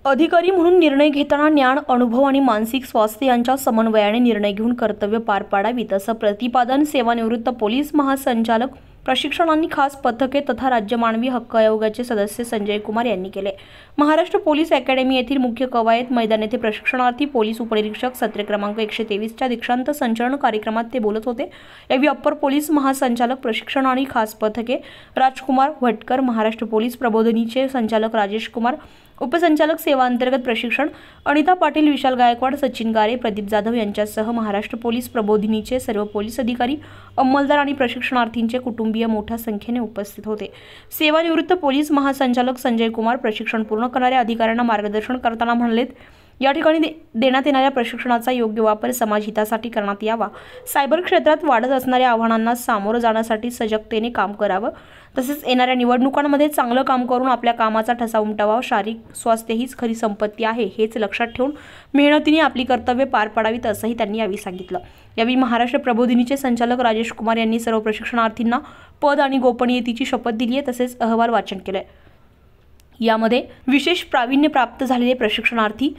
अधिकारी म्हणून निर्णय घेताना ज्ञान, अनुभव आणि मानसिक स्वास्थ्य यांच्या समन्वयाने निर्णय घेऊन कर्तव्य पार पाडावीत, असं प्रतिपादन सेवानिवृत्त पोलीस महासंचालक प्रशिक्षण आणि खास पथके तथा राज्य मानवी हक्क आयोगाचे सदस्य संजय कुमार यांनी केले। महाराष्ट्र पोलीस अकॅडमी येथील मुख्य कवायत मैदान येथे प्रशिक्षणार्थी पोलीस उपनिरीक्षक सत्र क्रमांक 123 च्या दीक्षांत संचलन कार्यक्रमात ते बोलत होते। यावेळी अप्पर पोलीस महासंचालक प्रशिक्षण आणि खास पथके राजकुमार भटकर, महाराष्ट्र पोलीस प्रबोधिनीचे संचालक राजेश कुमार, उपसंचालक सेवा अंतर्गत प्रशिक्षण अनिता पाटील, विशाल गायकवाड, सचिन गारे, प्रदीप जाधव यांच्यासह महाराष्ट्र पोलीस प्रबोधिनीचे सर्व पोलीस अधिकारी, अंमलदार आणि प्रशिक्षणार्थींचे कुटुंबीय मोठ्या संख्येने उपस्थित होते। सेवानिवृत्त पोलीस महासंचालक संजय कुमार प्रशिक्षण पूर्ण करणाऱ्या अधिकाऱ्यांना मार्गदर्शन करताना म्हणाले, या ठिकाणी देण्यात येणाऱ्या प्रशिक्षणाचा योग्य वापर समाजहितासाठी करण्यात यावा। सायबर क्षेत्रात वाढत असणाऱ्या आव्हानांना सामोरं जाण्यासाठी सजगतेने काम करावं, तसेच येणाऱ्या निवडणुकांमध्ये चांगलं काम करून आपल्या कामाचा ठसा उमटवावा। शारीरिक स्वास्थ्य हीच खरी संपत्ती आहे, हेच लक्षात ठेवून मेहनतीने आपली कर्तव्ये पार पाडावीत, असंही त्यांनी यावेळी सांगितलं। यावेळी महाराष्ट्र प्रबोधिनीचे संचालक राजेश कुमार यांनी सर्व प्रशिक्षणार्थींना पद आणि गोपनीयतेची शपथ दिली आहे, तसेच अहवाल वाचन केले। यामध्ये विशेष प्रावीण्य प्राप्त झालेले प्रशिक्षणार्थी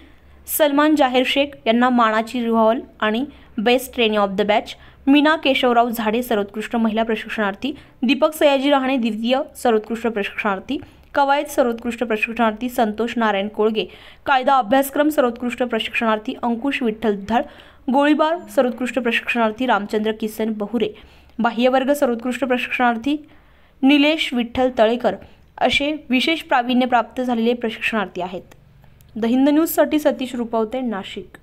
सलमान जाहीर शेख यांना मानाची रिव्हॉल्व आणि best trainee of the batch, Meena Keshavrao झाडे सर्वोत्कृष्ट महिला प्रशिक्षणार्थी, दीपक सयाजी रहाणे द्वितीय सर्वोत्कृष्ट प्रशिक्षणार्थी, कवायत सर्वोत्कृष्ट प्रशिक्षणार्थी संतोष नारायण कोळगे, कायदा अभ्यासक्रम सर्वोत्कृष्ट प्रशिक्षणार्थी अंकुश विठ्ठल दुधाळ, गोळीबार सर्वोत्कृष्ट प्रशिक्षणार्थी रामचंद्र किसन बहुरे, बाह्यवर्ग सर्वोत्कृष्ट प्रशिक्षणार्थी निलेश विठ्ठल तळेकर असे विशेष प्रावीण्य प्राप्त झालेले प्रशिक्षणार्थी आहेत। द हिंद न्यूज साठी सतीश रुपवते, नाशिक।